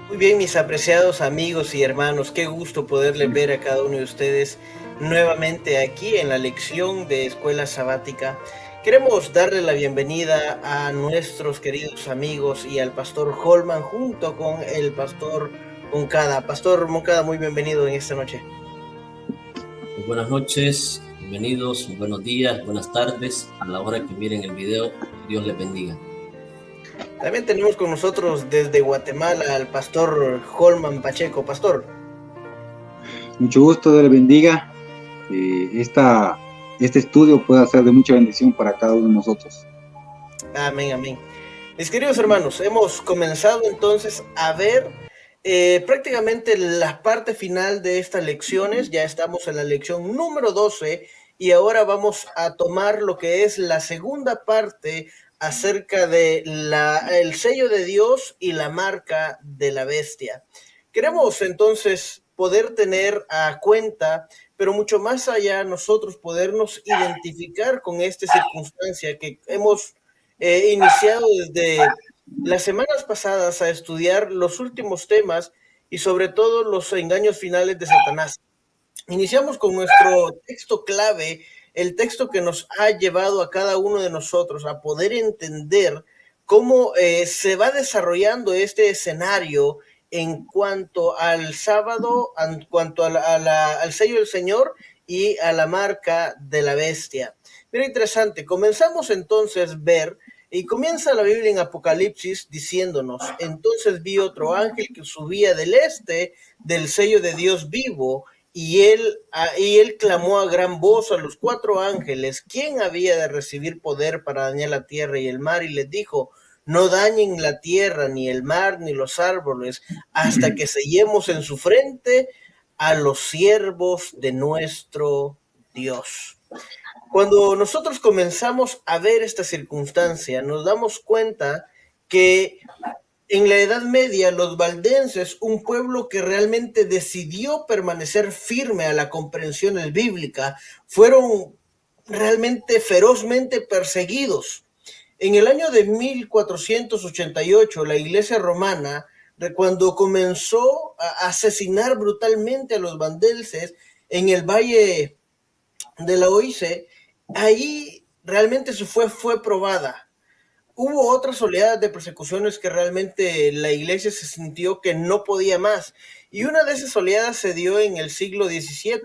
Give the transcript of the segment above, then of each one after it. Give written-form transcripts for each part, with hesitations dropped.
Muy bien, mis apreciados amigos y hermanos, qué gusto poderles ver a cada uno de ustedes nuevamente aquí en la lección de Escuela Sabática. Queremos darle la bienvenida a nuestros queridos amigos y al pastor Holman junto con el pastor Moncada. Pastor Moncada, muy bienvenido en esta noche. Muy buenas noches, bienvenidos, buenos días, buenas tardes. A la hora que miren el video, Dios les bendiga. También tenemos con nosotros desde Guatemala al pastor Holman Pacheco. Pastor. Mucho gusto, Dios le bendiga. Este estudio pueda ser de mucha bendición para cada uno de nosotros. Amén, amén. Mis queridos hermanos, hemos comenzado entonces a ver prácticamente la parte final de estas lecciones. Ya estamos en la lección número 12 y ahora vamos a tomar lo que es la segunda parte acerca de el sello de Dios y la marca de la bestia. Queremos entonces poder tener a cuenta, pero mucho más allá, nosotros podernos identificar con esta circunstancia que hemos iniciado desde las semanas pasadas a estudiar los últimos temas y sobre todo los engaños finales de Satanás. Iniciamos con nuestro texto clave, el texto que nos ha llevado a cada uno de nosotros a poder entender cómo se va desarrollando este escenario en cuanto al sábado, en cuanto al sello del Señor y a la marca de la bestia. Mira, interesante, comenzamos entonces a ver y comienza la Biblia en Apocalipsis diciéndonos, entonces vi otro ángel que subía del este del sello de Dios vivo y él clamó a gran voz a los cuatro ángeles, ¿quién había de recibir poder para dañar la tierra y el mar? Y les dijo, no dañen la tierra, ni el mar, ni los árboles, hasta que sellemos en su frente a los siervos de nuestro Dios. Cuando nosotros comenzamos a ver esta circunstancia, nos damos cuenta que en la Edad Media, los valdenses, un pueblo que realmente decidió permanecer firme a la comprensión bíblica, fueron realmente ferozmente perseguidos. En el año de 1488, la Iglesia romana, cuando comenzó a asesinar brutalmente a los valdenses en el valle de la Oise, ahí realmente fue probada. Hubo otras oleadas de persecuciones que realmente la iglesia se sintió que no podía más. Y una de esas oleadas se dio en el siglo XVII,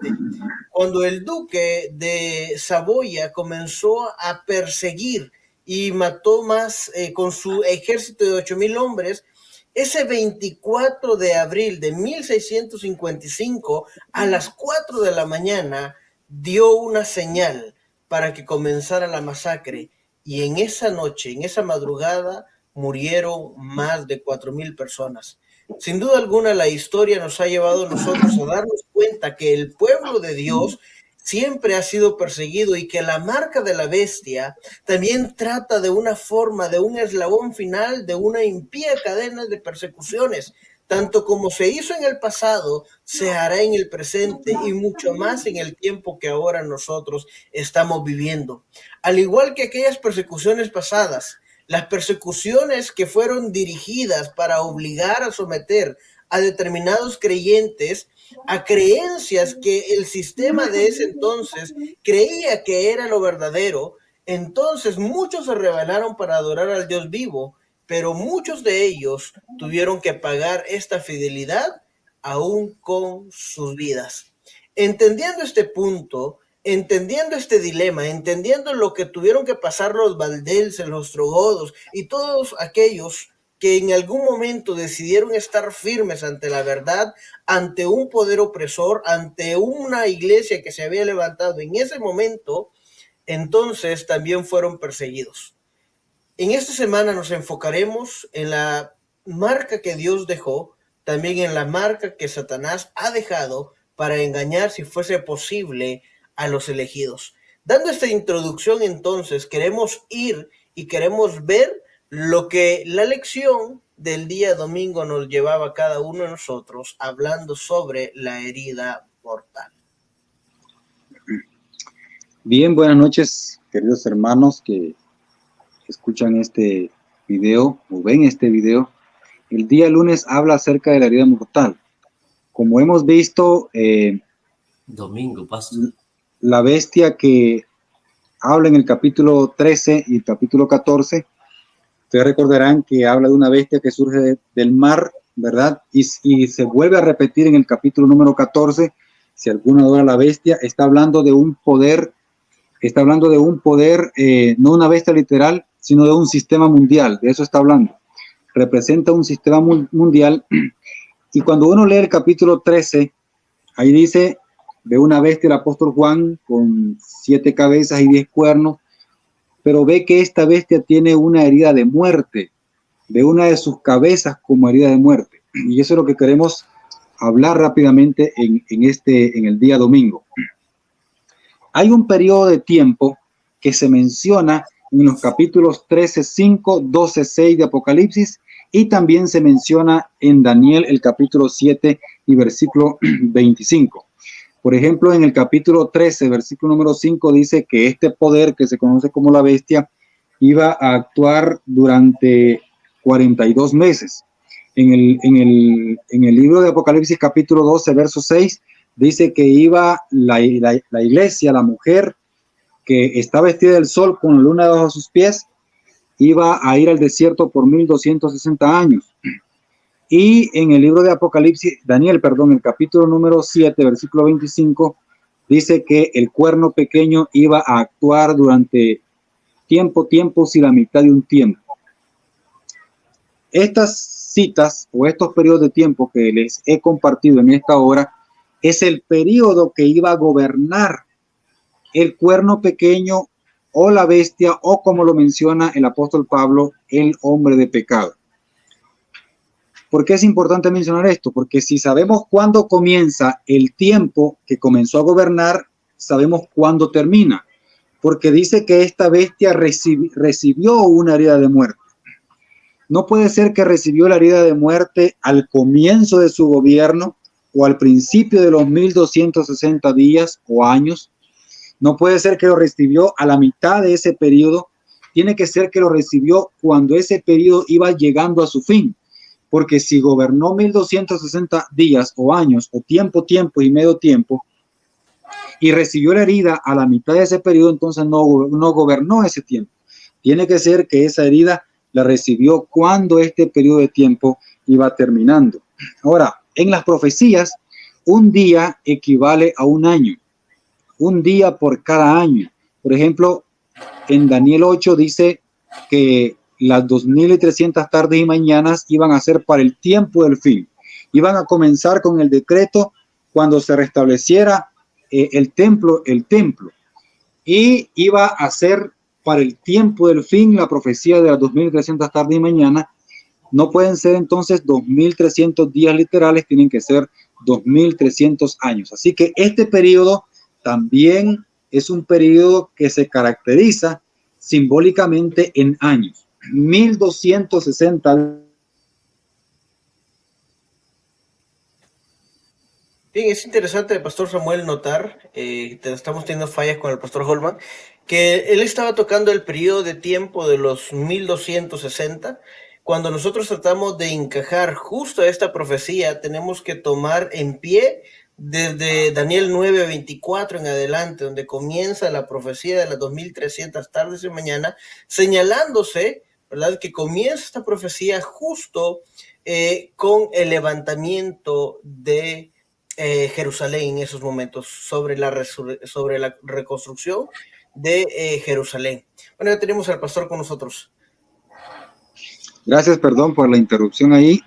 cuando el duque de Saboya comenzó a perseguir y mató más con su ejército de 8,000 hombres. Ese 24 de abril de 1655, a las 4 de la mañana, dio una señal para que comenzara la masacre. Y en esa noche, en esa madrugada, murieron más de 4,000 personas. Sin duda alguna, la historia nos ha llevado a nosotros a darnos cuenta que el pueblo de Dios siempre ha sido perseguido y que la marca de la bestia también trata de una forma, de un eslabón final, de una impía cadena de persecuciones. Tanto como se hizo en el pasado, se hará en el presente y mucho más en el tiempo que ahora nosotros estamos viviendo. Al igual que aquellas persecuciones pasadas, las persecuciones que fueron dirigidas para obligar a someter a determinados creyentes a creencias que el sistema de ese entonces creía que era lo verdadero, entonces muchos se rebelaron para adorar al Dios vivo, pero muchos de ellos tuvieron que pagar esta fidelidad aún con sus vidas. Entendiendo este punto, entendiendo este dilema, entendiendo lo que tuvieron que pasar los valdenses, los ostrogodos y todos aquellos que en algún momento decidieron estar firmes ante la verdad, ante un poder opresor, ante una iglesia que se había levantado en ese momento, entonces también fueron perseguidos. En esta semana nos enfocaremos en la marca que Dios dejó, también en la marca que Satanás ha dejado para engañar, si fuese posible, a los elegidos. Dando esta introducción, entonces, queremos ir y queremos ver lo que la lección del día domingo nos llevaba a cada uno de nosotros, hablando sobre la herida mortal. Bien, buenas noches, queridos hermanos que escuchan este video o ven este video. El día lunes habla acerca de la herida mortal. Como hemos visto, Domingo, pasa. la bestia que habla en el capítulo 13 y el capítulo 14, ustedes recordarán que habla de una bestia que surge del mar, ¿verdad? Y se vuelve a repetir en el capítulo número 14. Si alguno adora a la bestia, está hablando de un poder, no una bestia literal, sino de un sistema mundial. De eso está hablando. Representa un sistema mundial. Y cuando uno lee el capítulo 13, ahí dice de una bestia el apóstol Juan con 7 cabezas y 10 cuernos, pero ve que esta bestia tiene una herida de muerte, de una de sus cabezas como herida de muerte. Y eso es lo que queremos hablar rápidamente en el día domingo. Hay un periodo de tiempo que se menciona en los capítulos 13:5, 12:6 de Apocalipsis, y también se menciona en Daniel el capítulo 7 y versículo 25. Por ejemplo, en el capítulo 13, versículo número 5, dice que este poder que se conoce como la bestia iba a actuar durante 42 meses. En el libro de Apocalipsis capítulo 12, verso 6, dice que iba la iglesia, la mujer que está vestida del sol con la luna debajo de sus pies, iba a ir al desierto por 1260 años. Y en el libro de Apocalipsis, Daniel, el capítulo número 7, versículo 25, dice que el cuerno pequeño iba a actuar durante tiempos y la mitad de un tiempo. Estas citas o estos periodos de tiempo que les he compartido en esta hora es el periodo que iba a gobernar el cuerno pequeño o la bestia, o como lo menciona el apóstol Pablo, el hombre de pecado. ¿Por qué es importante mencionar esto? Porque si sabemos cuándo comienza el tiempo que comenzó a gobernar, sabemos cuándo termina. Porque dice que esta bestia recibió una herida de muerte. No puede ser que recibió la herida de muerte al comienzo de su gobierno o al principio de los 1260 días o años. No puede ser que lo recibió a la mitad de ese periodo. Tiene que ser que lo recibió cuando ese periodo iba llegando a su fin. Porque si gobernó 1260 días o años o tiempo y medio tiempo y recibió la herida a la mitad de ese periodo, entonces no gobernó ese tiempo. Tiene que ser que esa herida la recibió cuando este periodo de tiempo iba terminando. Ahora, en las profecías, un día equivale a un año. Un día por cada año. Por ejemplo, en Daniel 8 dice que las 2300 tardes y mañanas iban a ser para el tiempo del fin. Iban a comenzar con el decreto cuando se restableciera el templo. Y iba a ser para el tiempo del fin la profecía de las 2300 tardes y mañanas. No pueden ser entonces 2300 días literales, tienen que ser 2300 años. Así que este periodo también es un periodo que se caracteriza simbólicamente en años. 1260. Bien, es interesante, Pastor Samuel, notar, estamos teniendo fallas con el Pastor Holman, que él estaba tocando el periodo de tiempo de los 1260. Cuando nosotros tratamos de encajar justo esta profecía, tenemos que tomar en pie desde Daniel 9:24 en adelante, donde comienza la profecía de las 2300 tardes y mañana, señalándose, ¿verdad?, que comienza esta profecía justo con el levantamiento de Jerusalén en esos momentos, sobre la reconstrucción de Jerusalén. Bueno, ya tenemos al pastor con nosotros. Gracias, perdón por la interrupción ahí.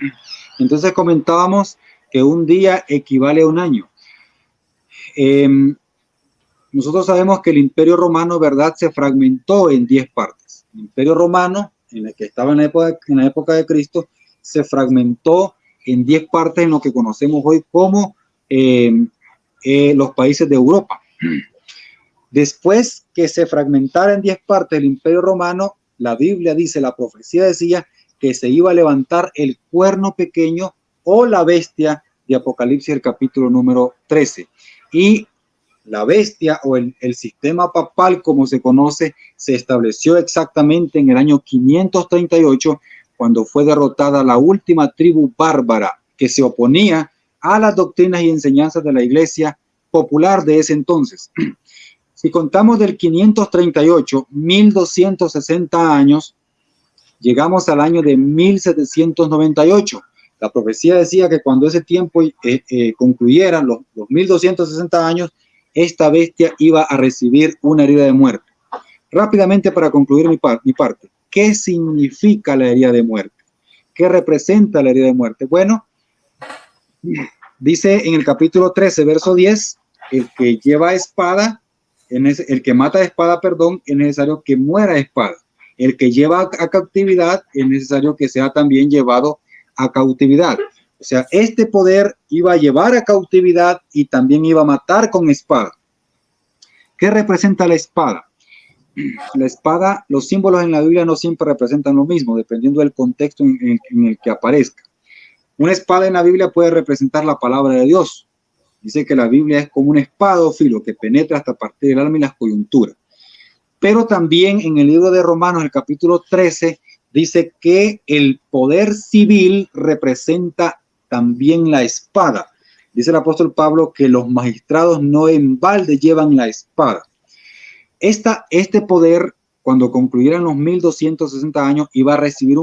Entonces comentábamos que un día equivale a un año. Nosotros sabemos que el Imperio Romano, ¿verdad?, se fragmentó en 10 partes. El Imperio Romano, en el que estaba en la época de Cristo, se fragmentó en 10 partes en lo que conocemos hoy como los países de Europa. Después que se fragmentara en 10 partes el Imperio Romano, la Biblia dice, la profecía decía que se iba a levantar el cuerno pequeño o la bestia de Apocalipsis, el capítulo número 13. Y la bestia o el sistema papal, como se conoce, se estableció exactamente en el año 538, cuando fue derrotada la última tribu bárbara que se oponía a las doctrinas y enseñanzas de la iglesia popular de ese entonces. Si contamos del 538, 1260 años, llegamos al año de 1798. La profecía decía que cuando ese tiempo concluyeran los 1260 años, esta bestia iba a recibir una herida de muerte. Rápidamente, para concluir mi parte, ¿qué significa la herida de muerte? ¿Qué representa la herida de muerte? Bueno, dice en el capítulo 13, verso 10, el que lleva espada, el que mata de espada, perdón, es necesario que muera de espada. El que lleva a cautividad es necesario que sea también llevado a cautividad. O sea, este poder iba a llevar a cautividad y también iba a matar con espada. ¿Qué representa la espada? La espada, los símbolos en la Biblia no siempre representan lo mismo, dependiendo del contexto en el que aparezca. Una espada en la Biblia puede representar la palabra de Dios. Dice que la Biblia es como una espada o filo que penetra hasta partir el alma y las coyunturas. Pero también en el libro de Romanos, el capítulo 13, dice que el poder civil representa también la espada. Dice el apóstol Pablo que los magistrados no en balde llevan la espada. Este poder, cuando concluyeran los 1260 años, iba a recibir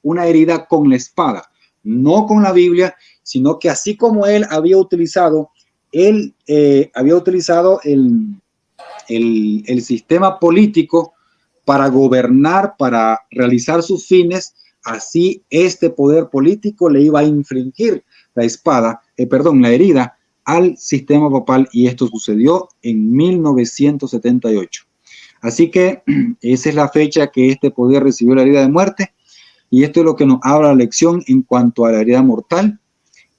una herida con la espada, no con la Biblia, sino que así como él había utilizado el sistema político para gobernar, para realizar sus fines, así este poder político le iba a infligir la herida al sistema papal, y esto sucedió en 1978. Así que esa es la fecha que este poder recibió la herida de muerte, y esto es lo que nos habla la lección en cuanto a la herida mortal.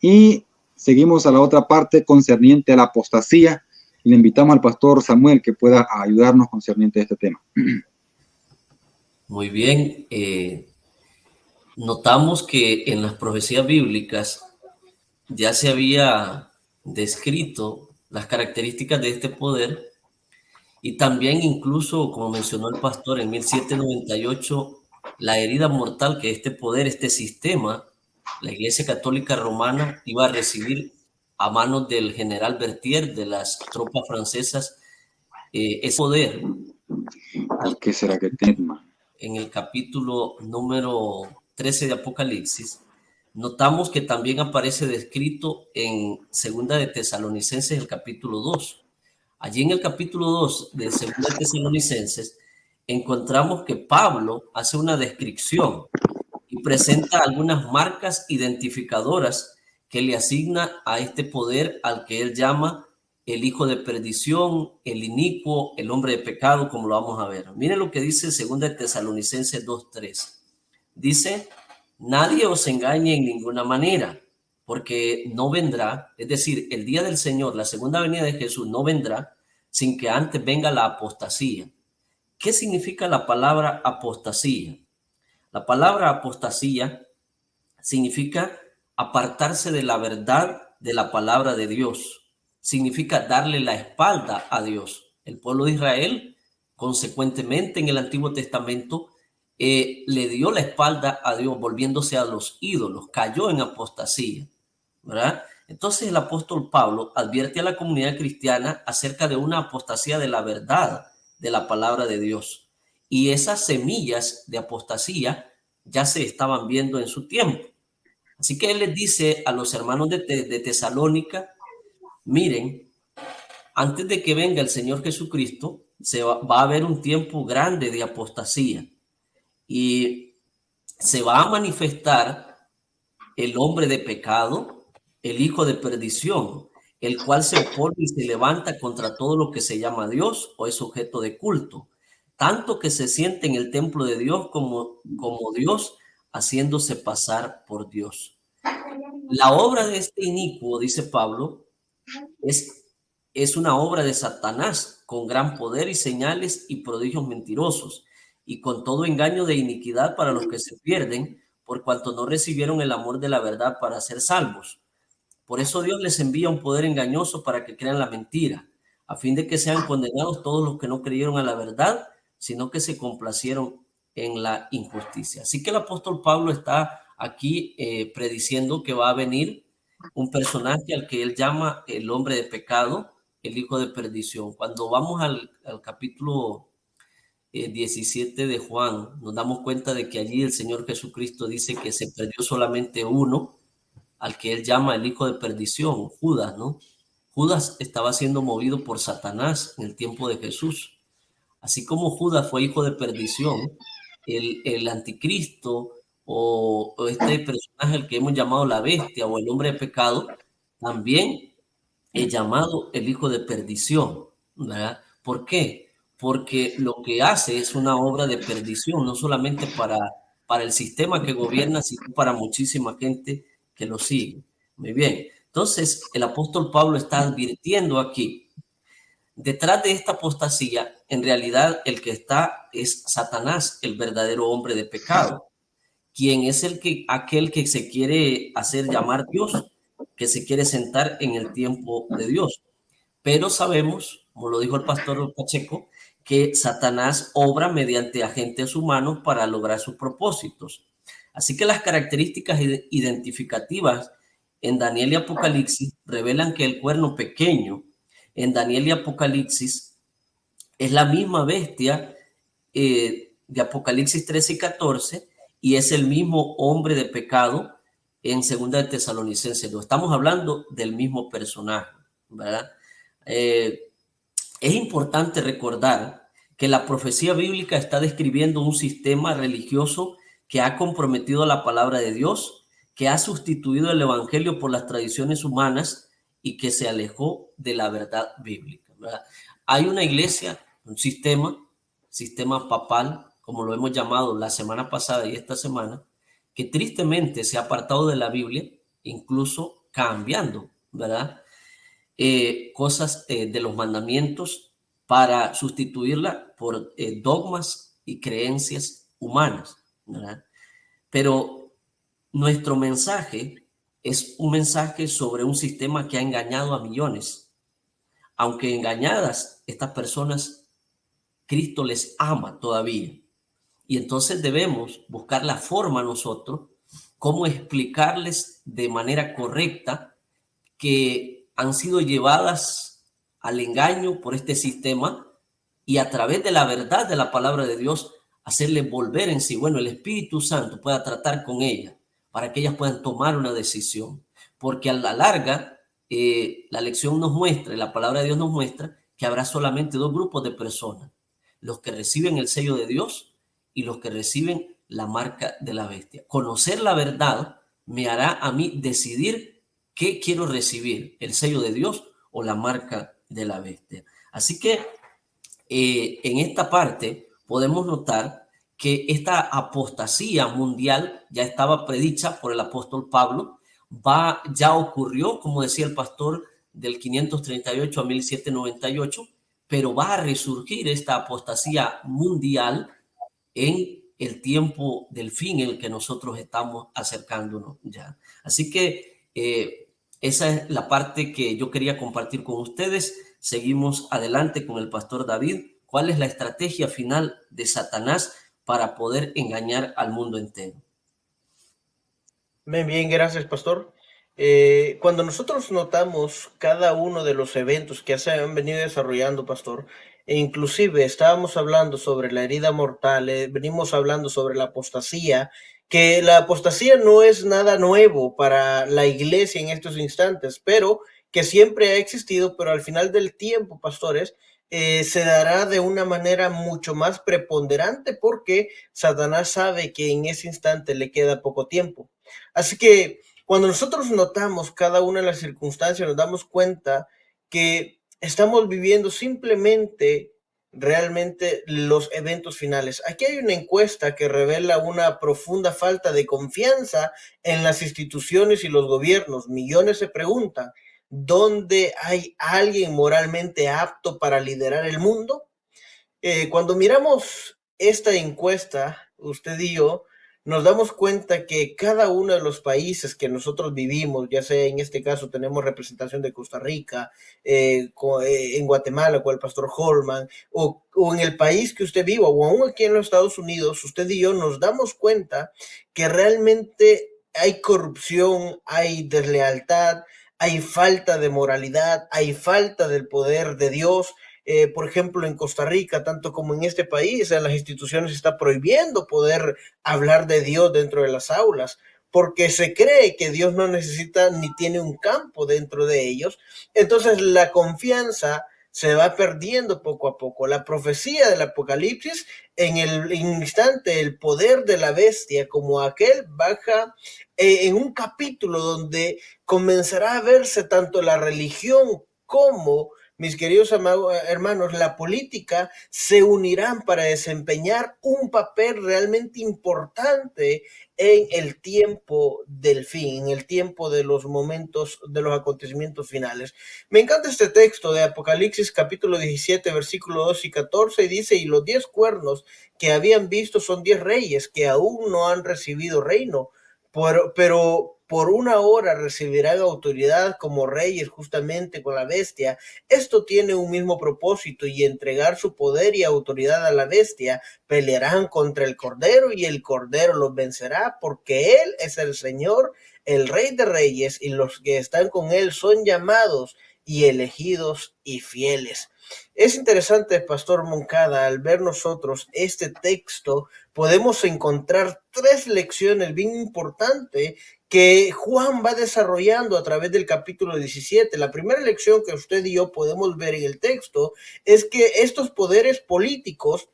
Y seguimos a la otra parte concerniente a la apostasía. Le invitamos al pastor Samuel que pueda ayudarnos concerniente a este tema. Muy bien. Notamos que en las profecías bíblicas ya se había descrito las características de este poder, y también incluso, como mencionó el pastor, en 1798, la herida mortal que este poder, este sistema, la Iglesia Católica Romana iba a recibir a manos del general Berthier de las tropas francesas, ese poder. ¿Qué será que tema? En el capítulo número 13 de Apocalipsis, notamos que también aparece descrito en Segunda de Tesalonicenses, el capítulo 2. Allí en el capítulo 2 de Segunda de Tesalonicenses encontramos que Pablo hace una descripción y presenta algunas marcas identificadoras que le asigna a este poder al que él llama el hijo de perdición, el inicuo, el hombre de pecado, como lo vamos a ver. Miren lo que dice 2 de Tesalonicenses 2:3. Dice: nadie os engañe en ninguna manera, porque no vendrá, es decir, el día del Señor, la segunda venida de Jesús, no vendrá sin que antes venga la apostasía. ¿Qué significa la palabra apostasía? La palabra apostasía significa apartarse de la verdad de la palabra de Dios. Significa darle la espalda a Dios. El pueblo de Israel, consecuentemente, en el Antiguo Testamento, le dio la espalda a Dios, volviéndose a los ídolos, cayó en apostasía, ¿verdad? Entonces el apóstol Pablo advierte a la comunidad cristiana acerca de una apostasía de la verdad de la palabra de Dios, y esas semillas de apostasía ya se estaban viendo en su tiempo. Así que él les dice a los hermanos de Tesalónica: miren, antes de que venga el Señor Jesucristo, va a haber un tiempo grande de apostasía, y se va a manifestar el hombre de pecado, el hijo de perdición, el cual se opone y se levanta contra todo lo que se llama Dios o es objeto de culto, tanto que se siente en el templo de Dios como Dios, haciéndose pasar por Dios. La obra de este inicuo, dice Pablo, es una obra de Satanás, con gran poder y señales y prodigios mentirosos, y con todo engaño de iniquidad para los que se pierden, por cuanto no recibieron el amor de la verdad para ser salvos. Por eso Dios les envía un poder engañoso para que crean la mentira, a fin de que sean condenados todos los que no creyeron a la verdad, sino que se complacieron en la injusticia. Así que el apóstol Pablo está aquí prediciendo que va a venir un personaje al que él llama el hombre de pecado, el hijo de perdición. Cuando vamos al capítulo 17 de Juan, nos damos cuenta de que allí el Señor Jesucristo dice que se perdió solamente uno, al que él llama el hijo de perdición, Judas, ¿no? Judas estaba siendo movido por Satanás en el tiempo de Jesús. Así como Judas fue hijo de perdición, el anticristo o este personaje al que hemos llamado la bestia o el hombre de pecado, también es llamado el hijo de perdición, ¿verdad? ¿Por qué? Porque lo que hace es una obra de perdición, no solamente para el sistema que gobierna, sino para muchísima gente que lo sigue. Muy bien. Entonces, el apóstol Pablo está advirtiendo aquí, detrás de esta apostasía, en realidad el que está es Satanás, el verdadero hombre de pecado, quien es aquel que se quiere hacer llamar Dios, que se quiere sentar en el tiempo de Dios. Pero sabemos, como lo dijo el pastor Pacheco, que Satanás obra mediante agentes humanos para lograr sus propósitos. Así que las características identificativas en Daniel y Apocalipsis revelan que el cuerno pequeño en Daniel y Apocalipsis es la misma bestia de Apocalipsis 13 y 14 y es el mismo hombre de pecado en Segunda de Tesalonicenses 2. Estamos hablando del mismo personaje, ¿verdad? Es importante recordar que la profecía bíblica está describiendo un sistema religioso que ha comprometido la palabra de Dios, que ha sustituido el evangelio por las tradiciones humanas y que se alejó de la verdad bíblica, ¿verdad? Hay una iglesia, un sistema papal, como lo hemos llamado la semana pasada y esta semana, que tristemente se ha apartado de la Biblia, incluso cambiando, ¿verdad? Cosas de los mandamientos para sustituirla por dogmas y creencias humanas, ¿verdad? Pero nuestro mensaje es un mensaje sobre un sistema que ha engañado a millones. Aunque engañadas, estas personas, Cristo les ama todavía. Y entonces debemos buscar la forma nosotros, cómo explicarles de manera correcta que han sido llevadas al engaño por este sistema y a través de la verdad de la palabra de Dios hacerles volver en sí. Bueno, el Espíritu Santo pueda tratar con ellas para que ellas puedan tomar una decisión. Porque a la larga, la lección nos muestra, la palabra de Dios nos muestra que habrá solamente dos grupos de personas: los que reciben el sello de Dios y los que reciben la marca de la bestia. Conocer la verdad me hará a mí decidir qué quiero recibir, el sello de Dios o la marca de la bestia. Así que en esta parte podemos notar que esta apostasía mundial ya estaba predicha por el apóstol Pablo, ya ocurrió, como decía el pastor, del 538 a 1798, pero va a resurgir esta apostasía mundial en el tiempo del fin en el que nosotros estamos acercándonos ya. Así que esa es la parte que yo quería compartir con ustedes. Seguimos adelante con el pastor David. ¿Cuál es la estrategia final de Satanás para poder engañar al mundo entero? Bien, gracias, pastor. Cuando nosotros notamos cada uno de los eventos que se han venido desarrollando, pastor, e inclusive estábamos hablando sobre la herida mortal, venimos hablando sobre la apostasía, que la apostasía no es nada nuevo para la iglesia en estos instantes, pero que siempre ha existido, pero al final del tiempo, pastores, se dará de una manera mucho más preponderante porque Satanás sabe que en ese instante le queda poco tiempo. Así que cuando nosotros notamos cada una de las circunstancias, nos damos cuenta que estamos viviendo simplemente realmente los eventos finales. Aquí hay una encuesta que revela una profunda falta de confianza en las instituciones y los gobiernos. Millones se preguntan, ¿dónde hay alguien moralmente apto para liderar el mundo? Cuando miramos esta encuesta, usted y yo, nos damos cuenta que cada uno de los países que nosotros vivimos, ya sea en este caso tenemos representación de Costa Rica, en Guatemala con el pastor Holman, o en el país que usted viva, o aún aquí en los Estados Unidos, usted y yo nos damos cuenta que realmente hay corrupción, hay deslealtad, hay falta de moralidad, hay falta del poder de Dios. Por ejemplo, en Costa Rica, tanto como en este país, en las instituciones está prohibiendo poder hablar de Dios dentro de las aulas, porque se cree que Dios no necesita ni tiene un campo dentro de ellos. Entonces la confianza se va perdiendo poco a poco. La profecía del Apocalipsis, en el instante, el poder de la bestia como aquel baja en un capítulo donde comenzará a verse tanto la religión como, mis queridos hermanos, la política se unirán para desempeñar un papel realmente importante en el tiempo del fin, en el tiempo de los momentos, de los acontecimientos finales. Me encanta este texto de Apocalipsis capítulo 17, versículo 2 y 14, y dice, y los 10 cuernos que habían visto son 10 reyes que aún no han recibido reino, pero por una hora recibirán autoridad como reyes justamente con la bestia. Esto tiene un mismo propósito y entregar su poder y autoridad a la bestia. Pelearán contra el Cordero y el Cordero los vencerá porque Él es el Señor, el Rey de Reyes, y los que están con Él son llamados y elegidos y fieles. Es interesante, Pastor Moncada, al ver nosotros este texto, podemos encontrar 3 lecciones bien importantes que Juan va desarrollando a través del capítulo 17. La primera lección que usted y yo podemos ver en el texto es que estos poderes políticos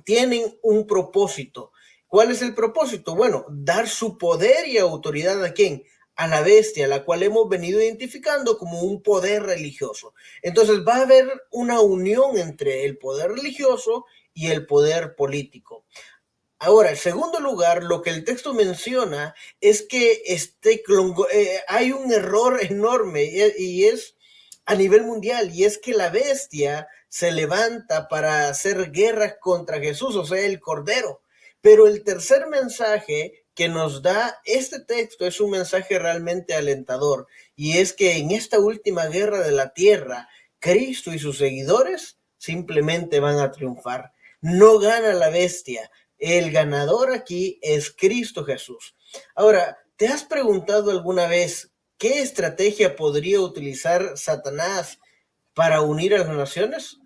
tienen un propósito. ¿Cuál es el propósito? Bueno, dar su poder y autoridad ¿a quién? A la bestia, la cual hemos venido identificando como un poder religioso. Entonces va a haber una unión entre el poder religioso y el poder político. Ahora, en segundo lugar, lo que el texto menciona es que hay un error enorme y es a nivel mundial, y es que la bestia se levanta para hacer guerra contra Jesús, o sea, el Cordero. Pero el tercer mensaje que nos da este texto es un mensaje realmente alentador, y es que en esta última guerra de la tierra, Cristo y sus seguidores simplemente van a triunfar. No gana la bestia, el ganador aquí es Cristo Jesús. Ahora, ¿te has preguntado alguna vez qué estrategia podría utilizar Satanás para unir a las naciones?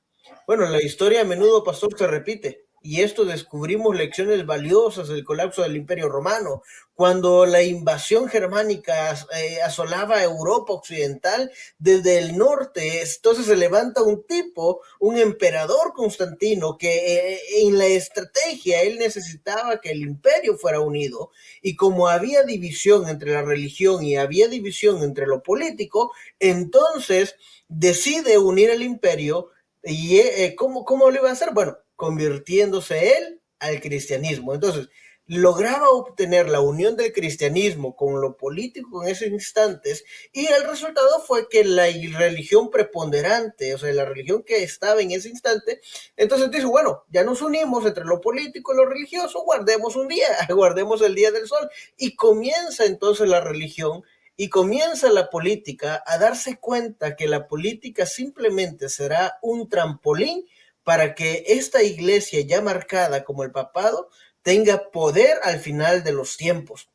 Bueno, la historia a menudo, pastor, se repite. Y esto descubrimos lecciones valiosas del colapso del Imperio Romano. Cuando la invasión germánica asolaba Europa occidental desde el norte, entonces se levanta un tipo, un emperador Constantino, que en la estrategia él necesitaba que el imperio fuera unido. Y como había división entre la religión y había división entre lo político, entonces decide unir el imperio. ¿Y cómo lo iba a hacer? Bueno, convirtiéndose él al cristianismo. Entonces, lograba obtener la unión del cristianismo con lo político en esos instantes, y el resultado fue que la religión preponderante, o sea, la religión que estaba en ese instante, entonces dijo, bueno, ya nos unimos entre lo político y lo religioso, guardemos un día, guardemos el día del sol, y comienza entonces la religión y comienza la política a darse cuenta que la política simplemente será un trampolín para que esta iglesia ya marcada como el papado tenga poder al final de los tiempos.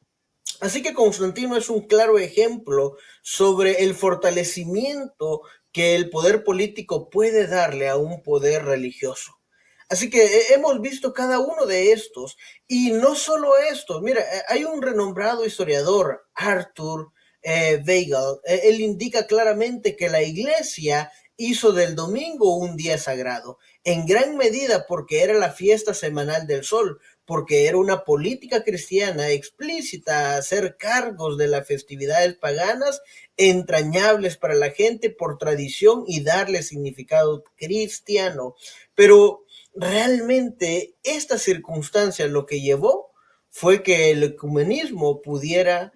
Así que Constantino es un claro ejemplo sobre el fortalecimiento que el poder político puede darle a un poder religioso. Así que hemos visto cada uno de estos, y no solo estos. Mira, hay un renombrado historiador, Arthur Weigel, él indica claramente que la iglesia hizo del domingo un día sagrado, en gran medida porque era la fiesta semanal del sol, porque era una política cristiana explícita a hacer cargos de las festividades paganas entrañables para la gente por tradición y darle significado cristiano. Pero realmente esta circunstancia lo que llevó fue que el ecumenismo pudiera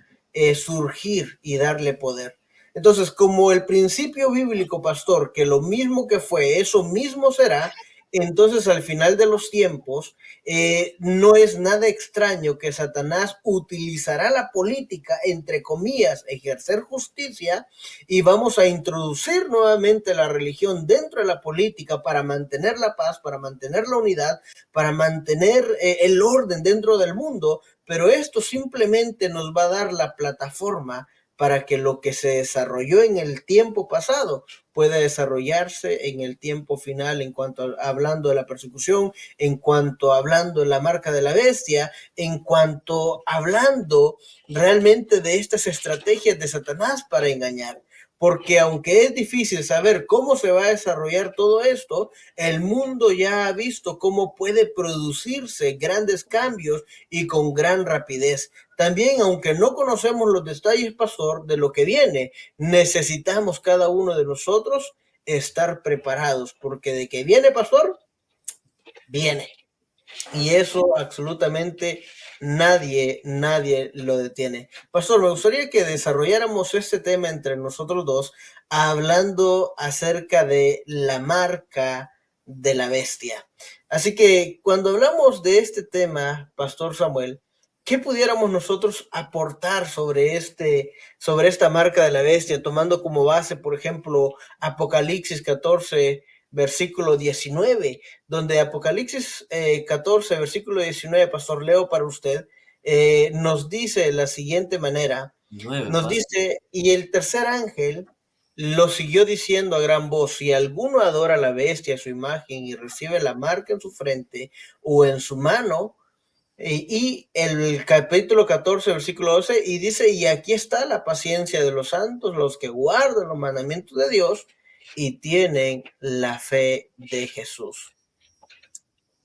surgir y darle poder. Entonces, como el principio bíblico, pastor, que lo mismo que fue, eso mismo será, Entonces, al final de los tiempos, no es nada extraño que Satanás utilizará la política, entre comillas, ejercer justicia, y vamos a introducir nuevamente la religión dentro de la política para mantener la paz, para mantener la unidad, para mantener el orden dentro del mundo, pero esto simplemente nos va a dar la plataforma para que lo que se desarrolló en el tiempo pasado pueda desarrollarse en el tiempo final, en cuanto hablando de la persecución, en cuanto hablando de la marca de la bestia, en cuanto hablando realmente de estas estrategias de Satanás para engañar. Porque aunque es difícil saber cómo se va a desarrollar todo esto, el mundo ya ha visto cómo puede producirse grandes cambios y con gran rapidez. También, aunque no conocemos los detalles, pastor, de lo que viene, necesitamos cada uno de nosotros estar preparados, porque de que viene, pastor, viene. Y eso absolutamente nadie lo detiene. Pastor, me gustaría que desarrolláramos este tema entre nosotros dos, hablando acerca de la marca de la bestia. Así que cuando hablamos de este tema, Pastor Samuel, ¿qué pudiéramos nosotros aportar sobre esta marca de la bestia, tomando como base, por ejemplo, Apocalipsis 14, versículo 19, donde Apocalipsis 14, versículo 19, Pastor, leo para usted, nos dice de la siguiente manera, 9, nos padre. dice, y el tercer ángel lo siguió diciendo a gran voz, si alguno adora a la bestia, su imagen, y recibe la marca en su frente o en su mano, y el capítulo 14, versículo 12, y dice, y aquí está la paciencia de los santos, los que guardan los mandamientos de Dios y tienen la fe de Jesús.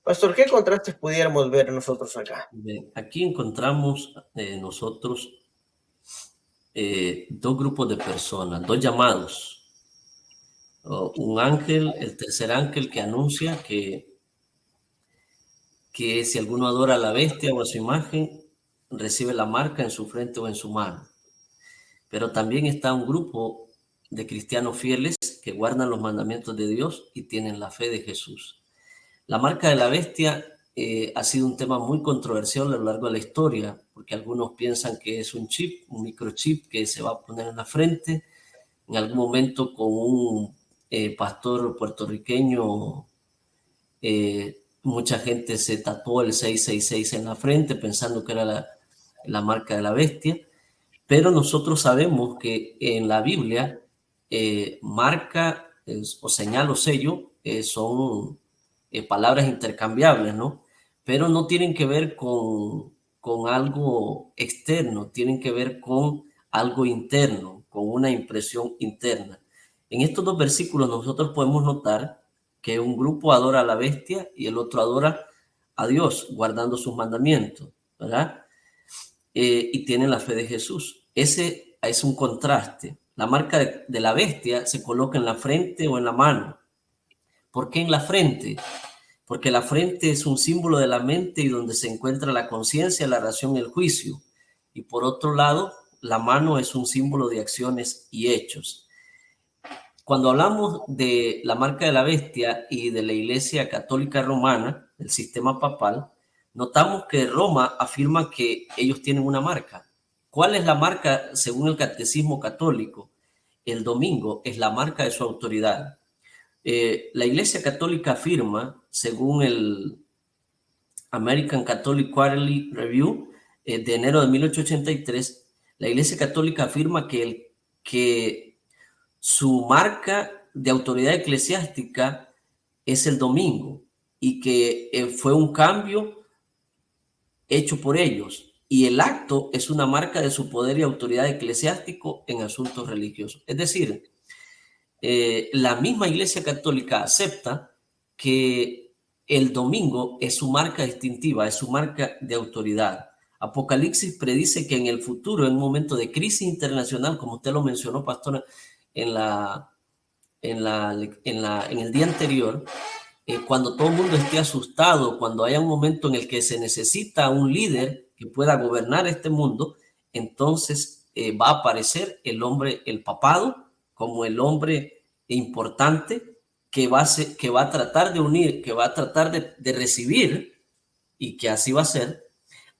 Pastor, ¿qué contrastes pudiéramos ver nosotros acá? Bien, aquí encontramos nosotros dos grupos de personas, dos llamados. Un ángel, el tercer ángel que anuncia que si alguno adora a la bestia o a su imagen, recibe la marca en su frente o en su mano. Pero también está un grupo de cristianos fieles que guardan los mandamientos de Dios y tienen la fe de Jesús. La marca de la bestia ha sido un tema muy controversial a lo largo de la historia, porque algunos piensan que es un chip, un microchip que se va a poner en la frente. En algún momento con un pastor puertorriqueño, mucha gente se tatuó el 666 en la frente pensando que era la marca de la bestia, pero nosotros sabemos que en la Biblia marca o señal o sello son palabras intercambiables, ¿no? Pero no tienen que ver con algo externo, tienen que ver con algo interno, con una impresión interna. En estos dos versículos nosotros podemos notar que un grupo adora a la bestia y el otro adora a Dios, guardando sus mandamientos, ¿verdad? Y tienen la fe de Jesús. Ese es un contraste. La marca de la bestia se coloca en la frente o en la mano. ¿Por qué en la frente? Porque la frente es un símbolo de la mente y donde se encuentra la conciencia, la razón y el juicio. Y por otro lado, la mano es un símbolo de acciones y hechos. Cuando hablamos de la marca de la bestia y de la Iglesia Católica Romana, el sistema papal, notamos que Roma afirma que ellos tienen una marca. ¿Cuál es la marca según el Catecismo Católico? El domingo es la marca de su autoridad. La Iglesia Católica afirma, según el American Catholic Quarterly Review de enero de 1883, la Iglesia Católica afirma que su marca de autoridad eclesiástica es el domingo y que fue un cambio hecho por ellos. Y el acto es una marca de su poder y autoridad eclesiástico en asuntos religiosos. Es decir, la misma Iglesia Católica acepta que el domingo es su marca distintiva, es su marca de autoridad. Apocalipsis predice que en el futuro, en un momento de crisis internacional, como usted lo mencionó, pastora, en el día anterior, cuando todo el mundo esté asustado, cuando haya un momento en el que se necesita un líder que pueda gobernar este mundo, entonces va a aparecer el hombre, el papado, como el hombre importante que va a tratar de unir, que va a tratar de recibir, y que así va a ser,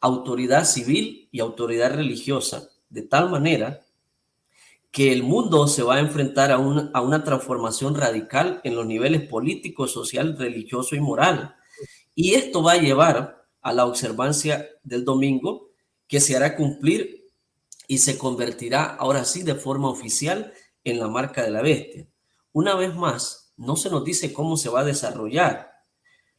autoridad civil y autoridad religiosa, de tal manera que el mundo se va a enfrentar a una transformación radical en los niveles político, social, religioso y moral. Y esto va a llevar a la observancia del domingo, que se hará cumplir y se convertirá ahora sí de forma oficial en la marca de la bestia. Una vez más, no se nos dice cómo se va a desarrollar.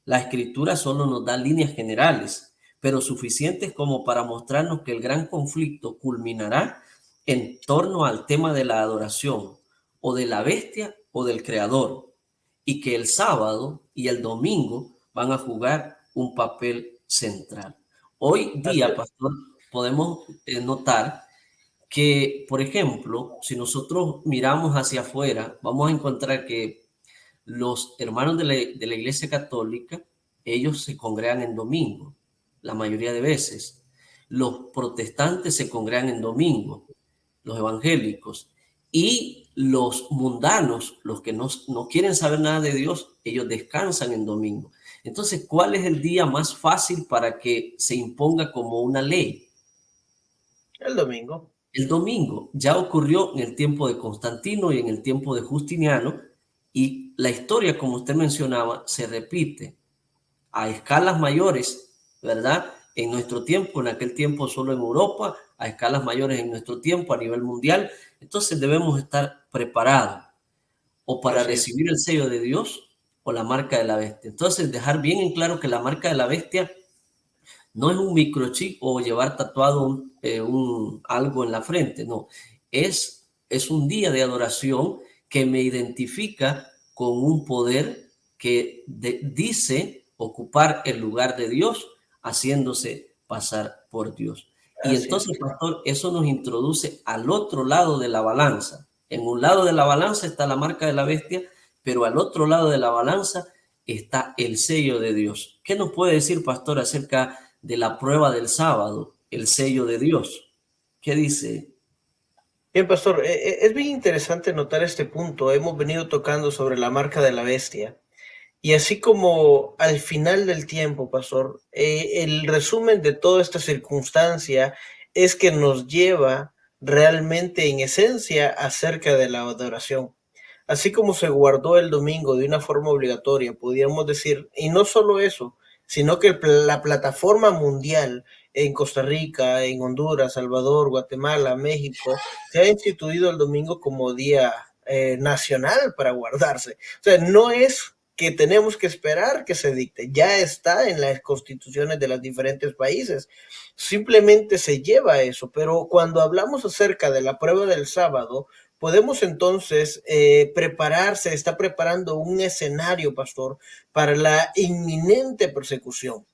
La escritura solo nos da líneas generales, pero suficientes como para mostrarnos que el gran conflicto culminará en torno al tema de la adoración, o de la bestia o del creador, y que el sábado y el domingo van a jugar un papel central. Hoy Así día, pastor, podemos notar que, por ejemplo, si nosotros miramos hacia afuera, vamos a encontrar que los hermanos de la Iglesia Católica, ellos se congregan en domingo, la mayoría de veces. Los protestantes se congregan en domingo, los evangélicos. Y los mundanos, los que no quieren saber nada de Dios, ellos descansan en domingo. Entonces, ¿cuál es el día más fácil para que se imponga como una ley? el domingo. El domingo. Ya ocurrió en el tiempo de Constantino y en el tiempo de Justiniano, y la historia, como usted mencionaba, se repite a escalas mayores, ¿verdad? En nuestro tiempo, en aquel tiempo solo en Europa, a escalas mayores en nuestro tiempo a nivel mundial. Entonces debemos estar preparados o para Así es. recibir el sello de Dios o la marca de la bestia. Entonces, dejar bien en claro que la marca de la bestia no es un microchip o llevar tatuado algo en la frente, no. Es un día de adoración que me identifica con un poder que dice ocupar el lugar de Dios, haciéndose pasar por Dios. Y Así es. entonces, pastor, eso nos introduce al otro lado de la balanza. En un lado de la balanza está la marca de la bestia, pero al otro lado de la balanza está el sello de Dios. ¿Qué nos puede decir, pastor, acerca de la prueba del sábado, el sello de Dios? ¿Qué dice? Bien, pastor, es bien interesante notar este punto. Hemos venido tocando sobre la marca de la bestia. Y así como al final del tiempo, pastor, el resumen de toda esta circunstancia es que nos lleva realmente en esencia acerca de la adoración. Así como se guardó el domingo de una forma obligatoria, podríamos decir, y no solo eso, sino que la plataforma mundial en Costa Rica, en Honduras, Salvador, Guatemala, México, se ha instituido el domingo como día nacional para guardarse. O sea, no es que tenemos que esperar que se dicte, ya está en las constituciones de los diferentes países, simplemente se lleva eso, pero cuando hablamos acerca de la prueba del sábado, podemos entonces se está preparando un escenario, pastor, para la inminente persecución.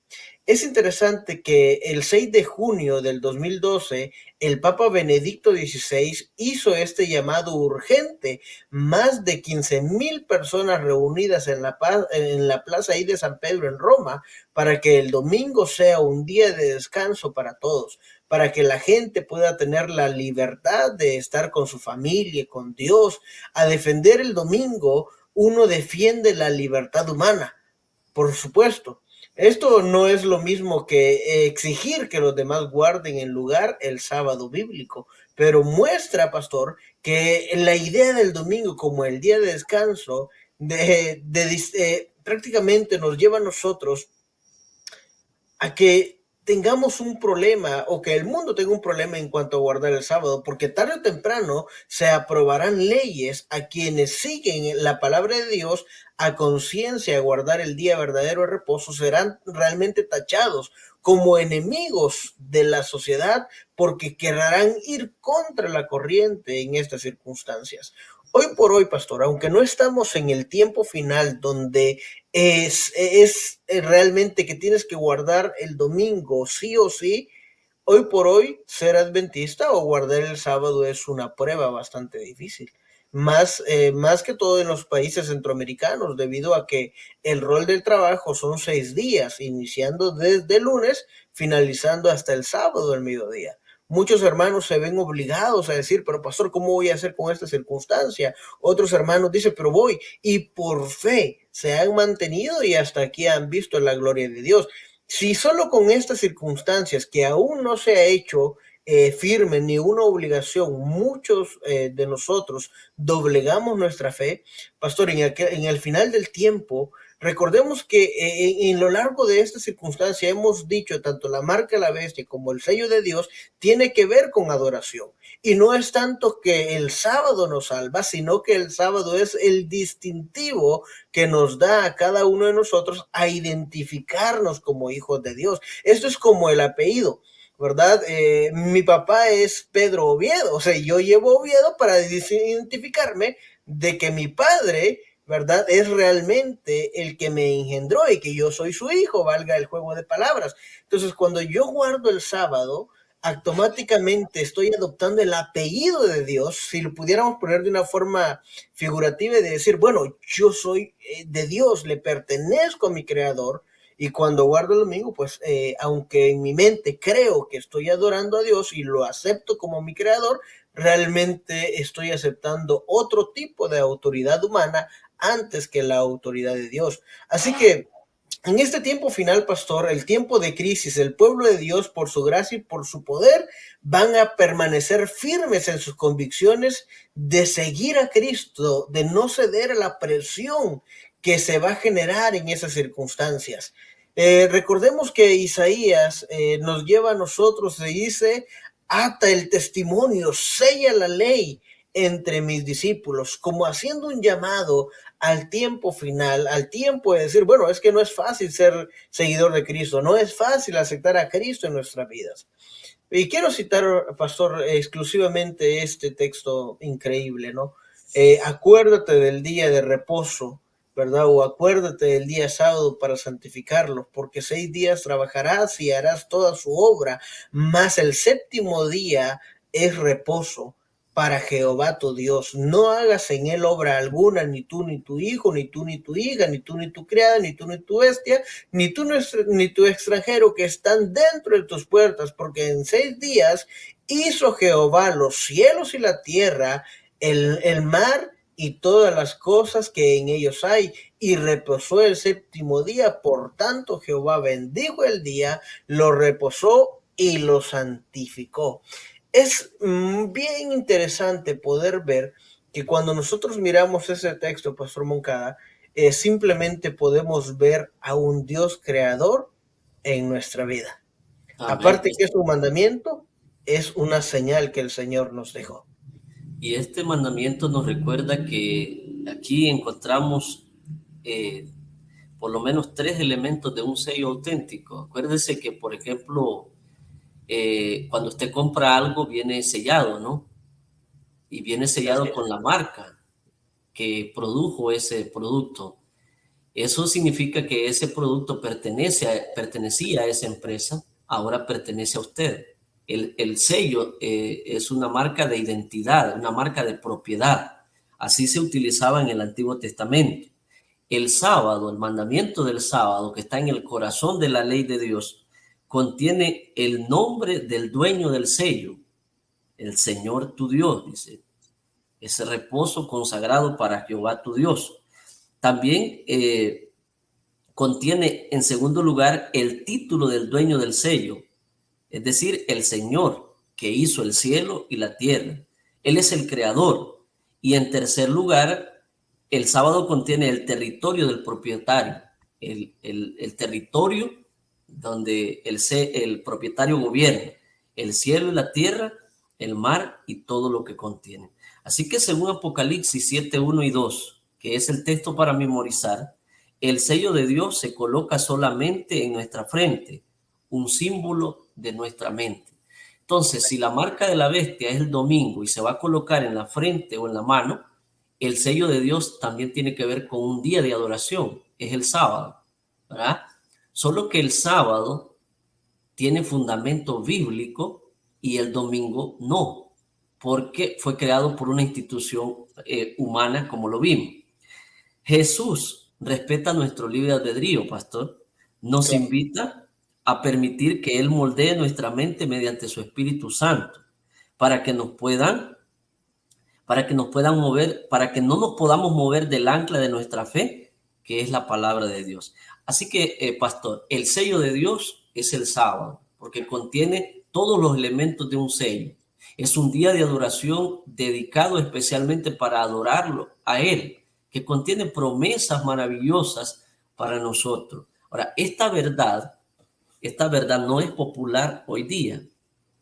Es interesante que el 6 de junio del 2012, el Papa Benedicto XVI hizo este llamado urgente. Más de 15,000 personas reunidas en la plaza ahí de San Pedro en Roma para que el domingo sea un día de descanso para todos, para que la gente pueda tener la libertad de estar con su familia, con Dios. A defender el domingo, uno defiende la libertad humana, por supuesto. Esto no es lo mismo que exigir que los demás guarden en lugar el sábado bíblico, pero muestra, pastor, que la idea del domingo como el día de descanso prácticamente nos lleva a nosotros a que tengamos un problema o que el mundo tenga un problema en cuanto a guardar el sábado, porque tarde o temprano se aprobarán leyes a quienes siguen la palabra de Dios a conciencia a guardar el día verdadero de reposo, serán realmente tachados como enemigos de la sociedad porque querrán ir contra la corriente en estas circunstancias. Hoy por hoy, pastor, aunque no estamos en el tiempo final donde es realmente que tienes que guardar el domingo sí o sí, hoy por hoy ser adventista o guardar el sábado es una prueba bastante difícil. Más que todo en los países centroamericanos, debido a que el rol del trabajo son 6 días, iniciando desde el lunes, finalizando hasta el sábado al mediodía. Muchos hermanos se ven obligados a decir, pero pastor, ¿cómo voy a hacer con esta circunstancia? Otros hermanos dicen, pero voy, y por fe se han mantenido y hasta aquí han visto la gloria de Dios. Si solo con estas circunstancias que aún no se ha hecho firme ni una obligación, muchos de nosotros doblegamos nuestra fe, pastor, en el final del tiempo, recordemos que en lo largo de esta circunstancia hemos dicho tanto la marca de la bestia como el sello de Dios tiene que ver con adoración. Y no es tanto que el sábado nos salva, sino que el sábado es el distintivo que nos da a cada uno de nosotros a identificarnos como hijos de Dios. Esto es como el apellido, ¿verdad? Mi papá es Pedro Oviedo, o sea, yo llevo Oviedo para identificarme de que mi padre, ¿verdad? Es realmente el que me engendró y que yo soy su hijo, valga el juego de palabras. Entonces, cuando yo guardo el sábado, automáticamente estoy adoptando el apellido de Dios, si lo pudiéramos poner de una forma figurativa y de decir, bueno, yo soy de Dios, le pertenezco a mi creador, y cuando guardo el domingo, pues aunque en mi mente creo que estoy adorando a Dios y lo acepto como mi creador, realmente estoy aceptando otro tipo de autoridad humana antes que la autoridad de Dios. Así que en este tiempo final, pastor, el tiempo de crisis, el pueblo de Dios, por su gracia y por su poder, van a permanecer firmes en sus convicciones de seguir a Cristo, de no ceder a la presión que se va a generar en esas circunstancias. Recordemos que Isaías nos lleva a nosotros, se dice, ata el testimonio, sella la ley entre mis discípulos, como haciendo un llamado al tiempo final, al tiempo de decir, bueno, es que no es fácil ser seguidor de Cristo, no es fácil aceptar a Cristo en nuestras vidas. Y quiero citar, pastor, exclusivamente este texto increíble, ¿no? Acuérdate del día de reposo, ¿verdad? O acuérdate del día sábado para santificarlo, porque 6 días trabajarás y harás toda su obra, mas el séptimo día es reposo para Jehová tu Dios. No hagas en él obra alguna, ni tú ni tu hijo, ni tú ni tu hija, ni tú ni tu criada, ni tú ni tu bestia, ni tú ni tu extranjero que están dentro de tus puertas, porque en 6 días hizo Jehová los cielos y la tierra, el mar y todas las cosas que en ellos hay, y reposó el séptimo día. Por tanto, Jehová bendijo el día, lo reposó y lo santificó. Es bien interesante poder ver que cuando nosotros miramos ese texto, Pastor Moncada, simplemente podemos ver a un Dios creador en nuestra vida. Amén. Aparte que es un mandamiento, es una señal que el Señor nos dejó. Y este mandamiento nos recuerda que aquí encontramos por lo menos 3 elementos de un sello auténtico. Acuérdese que, por ejemplo, cuando usted compra algo viene sellado, ¿no? Y viene sellado con la marca que produjo ese producto. Eso significa que ese producto pertenecía a esa empresa, ahora pertenece a usted. El sello es una marca de identidad, una marca de propiedad. Así se utilizaba en el Antiguo Testamento. El sábado, el mandamiento del sábado, que está en el corazón de la ley de Dios, contiene el nombre del dueño del sello, el Señor tu Dios, dice. Ese reposo consagrado para Jehová tu Dios. También contiene, en segundo lugar, el título del dueño del sello, es decir, el Señor que hizo el cielo y la tierra. Él es el creador. Y en tercer lugar, el sábado contiene el territorio del propietario, el territorio donde el propietario gobierna, el cielo y la tierra, el mar y todo lo que contiene. Así que según Apocalipsis 7, 1 y 2, que es el texto para memorizar, el sello de Dios se coloca solamente en nuestra frente, un símbolo de nuestra mente. Entonces, si la marca de la bestia es el domingo y se va a colocar en la frente o en la mano, el sello de Dios también tiene que ver con un día de adoración, es el sábado, ¿verdad? Solo que el sábado tiene fundamento bíblico y el domingo no, porque fue creado por una institución humana, como lo vimos. Jesús respeta nuestro libre albedrío, pastor. Nos Claro. invita a permitir que Él moldee nuestra mente mediante su Espíritu Santo, para que nos puedan mover, para que no nos podamos mover del ancla de nuestra fe, que es la palabra de Dios. Así que, pastor, el sello de Dios es el sábado, porque contiene todos los elementos de un sello. Es un día de adoración dedicado especialmente para adorarlo a Él, que contiene promesas maravillosas para nosotros. Ahora, esta verdad no es popular hoy día,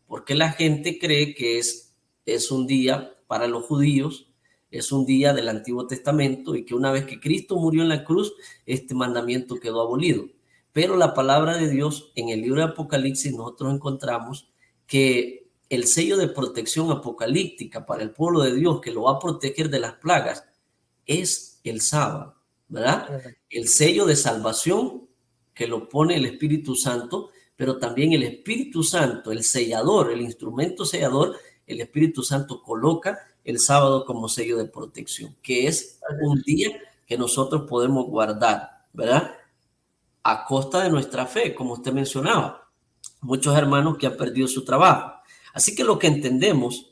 porque la gente cree que es un día para los judíos, es un día del Antiguo Testamento, y que una vez que Cristo murió en la cruz, este mandamiento quedó abolido. Pero la palabra de Dios, en el libro de Apocalipsis, nosotros encontramos que el sello de protección apocalíptica para el pueblo de Dios, que lo va a proteger de las plagas, es el sábado, ¿verdad? El sello de salvación que lo pone el Espíritu Santo, pero también el Espíritu Santo, el sellador, el instrumento sellador, el Espíritu Santo coloca el sábado como sello de protección, que es un día que nosotros podemos guardar, ¿verdad? A costa de nuestra fe, como usted mencionaba. Muchos hermanos que han perdido su trabajo. Así que lo que entendemos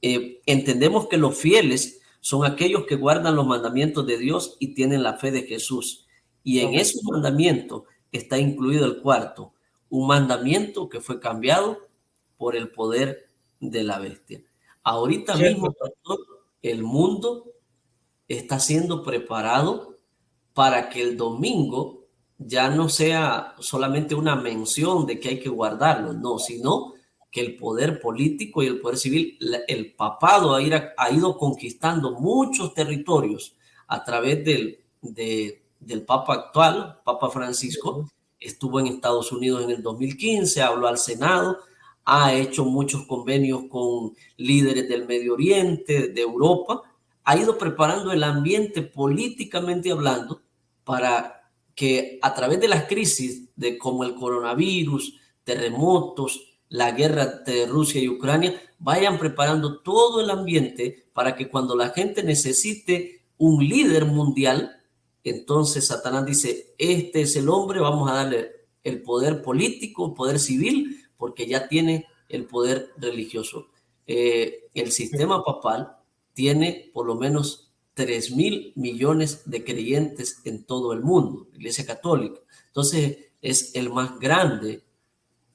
que los fieles son aquellos que guardan los mandamientos de Dios y tienen la fe de Jesús. Y en esos mandamientos está incluido el cuarto, un mandamiento que fue cambiado por el poder de la bestia. Ahorita mismo, pastor, el mundo está siendo preparado para que el domingo ya no sea solamente una mención de que hay que guardarlo, no, sino que el poder político y el poder civil, el papado ha ido conquistando muchos territorios a través del Papa actual, Papa Francisco. Estuvo en Estados Unidos en el 2015, habló al Senado, ha hecho muchos convenios con líderes del Medio Oriente, de Europa, ha ido preparando el ambiente políticamente hablando para que a través de las crisis como el coronavirus, terremotos, la guerra de Rusia y Ucrania, vayan preparando todo el ambiente para que cuando la gente necesite un líder mundial, entonces Satanás dice, este es el hombre, vamos a darle el poder político, el poder civil, porque ya tiene el poder religioso. El sistema papal tiene por lo menos 3,000 millones de creyentes en todo el mundo, la Iglesia Católica. Entonces es el más grande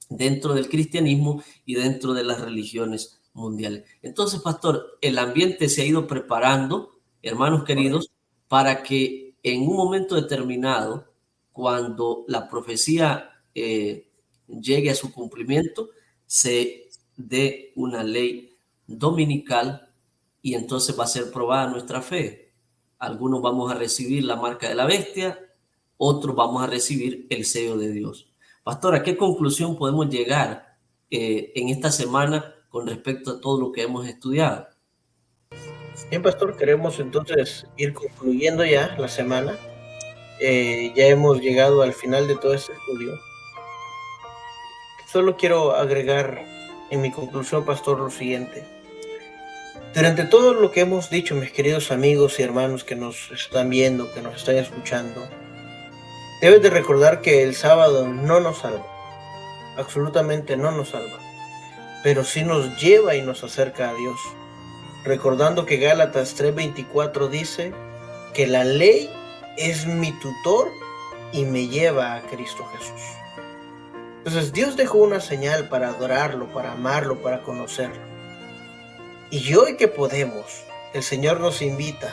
dentro del cristianismo y dentro de las religiones mundiales. Entonces, pastor, el ambiente se ha ido preparando, hermanos queridos, para que en un momento determinado, cuando la profecía llegue a su cumplimiento, se dé una ley dominical y entonces va a ser probada nuestra fe. Algunos vamos a recibir la marca de la bestia, otros vamos a recibir el sello de Dios. Pastor, ¿a qué conclusión podemos llegar en esta semana con respecto a todo lo que hemos estudiado? Bien, pastor, queremos entonces ir concluyendo ya la semana. Ya hemos llegado al final de todo este estudio. Solo quiero agregar en mi conclusión, pastor, lo siguiente. Durante todo lo que hemos dicho, mis queridos amigos y hermanos que nos están viendo, que nos están escuchando, debes de recordar que el sábado no nos salva, absolutamente no nos salva, pero sí nos lleva y nos acerca a Dios. Recordando que Gálatas 3:24 dice que la ley es mi tutor y me lleva a Cristo Jesús. Entonces Dios dejó una señal para adorarlo, para amarlo, para conocerlo. Y hoy que podemos, el Señor nos invita,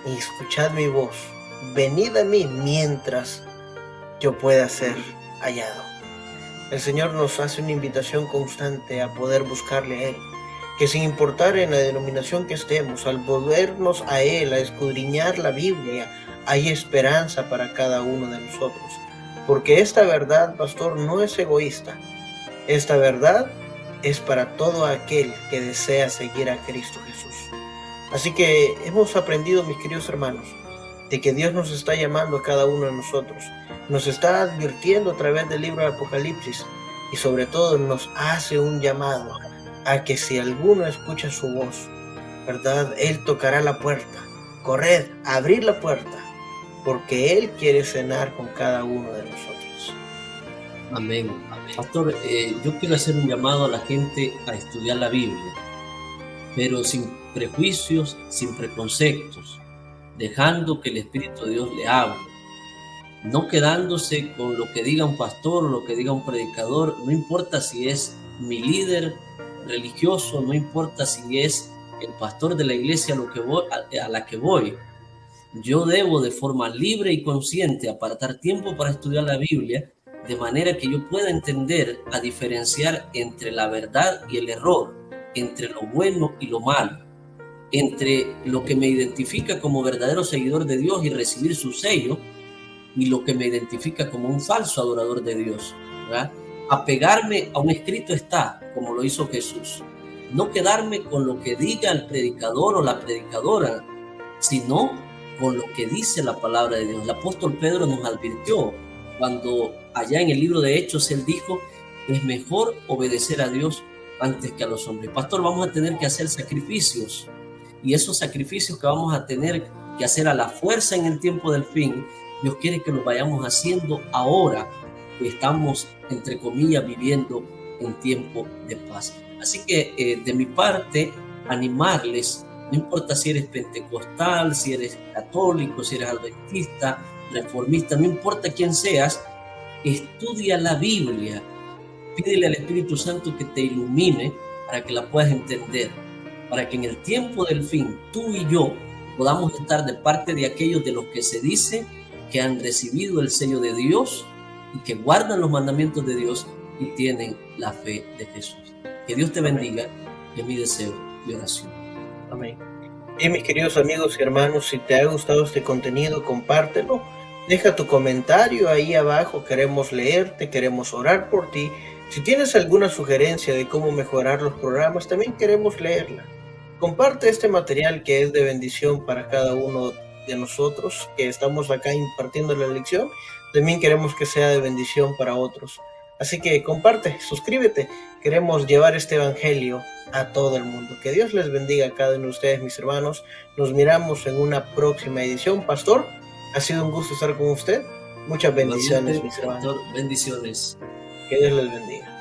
y escuchad mi voz, venid a mí mientras yo pueda ser hallado. El Señor nos hace una invitación constante a poder buscarle a Él, que sin importar en la denominación que estemos, al volvernos a Él, a escudriñar la Biblia, hay esperanza para cada uno de nosotros. Porque esta verdad, pastor, no es egoísta. Esta verdad es para todo aquel que desea seguir a Cristo Jesús. Así que hemos aprendido, mis queridos hermanos, de que Dios nos está llamando a cada uno de nosotros. Nos está advirtiendo a través del libro de Apocalipsis y sobre todo nos hace un llamado a que si alguno escucha su voz, ¿verdad? Él tocará la puerta. Corred, abrir la puerta, porque Él quiere cenar con cada uno de nosotros. Amén. Pastor, yo quiero hacer un llamado a la gente a estudiar la Biblia, pero sin prejuicios, sin preconceptos, dejando que el Espíritu de Dios le hable, no quedándose con lo que diga un pastor o lo que diga un predicador, no importa si es mi líder religioso, no importa si es el pastor de la iglesia a la que voy. Yo debo de forma libre y consciente apartar tiempo para estudiar la Biblia, de manera que yo pueda entender a diferenciar entre la verdad y el error, entre lo bueno y lo malo, entre lo que me identifica como verdadero seguidor de Dios y recibir su sello, y lo que me identifica como un falso adorador de Dios, ¿verdad? Apegarme a un escrito está, como lo hizo Jesús. No quedarme con lo que diga el predicador o la predicadora, sino con lo que dice la palabra de Dios. El apóstol Pedro nos advirtió cuando allá en el libro de Hechos él dijo: es mejor obedecer a Dios antes que a los hombres. Pastor, vamos a tener que hacer sacrificios, y esos sacrificios que vamos a tener que hacer a la fuerza en el tiempo del fin, Dios quiere que los vayamos haciendo ahora que estamos, entre comillas, viviendo en tiempo de paz. Así que de mi parte, animarles, no importa si eres pentecostal, si eres católico, si eres adventista, reformista, no importa quién seas, estudia la Biblia, pídele al Espíritu Santo que te ilumine para que la puedas entender, para que en el tiempo del fin tú y yo podamos estar de parte de aquellos de los que se dice que han recibido el sello de Dios y que guardan los mandamientos de Dios y tienen la fe de Jesús. Que Dios te bendiga, es mi deseo y oración. Amén. Y mis queridos amigos y hermanos, si te ha gustado este contenido, compártelo. Deja tu comentario ahí abajo, queremos leerte, queremos orar por ti. Si tienes alguna sugerencia de cómo mejorar los programas, también queremos leerla. Comparte este material que es de bendición para cada uno de nosotros que estamos acá impartiendo la lección. También queremos que sea de bendición para otros. Así que comparte, suscríbete. Queremos llevar este evangelio a todo el mundo. Que Dios les bendiga a cada uno de ustedes, mis hermanos. Nos miramos en una próxima edición. Pastor, ha sido un gusto estar con usted. Muchas bendiciones, mis hermanos. Pastor, bendiciones. Que Dios les bendiga.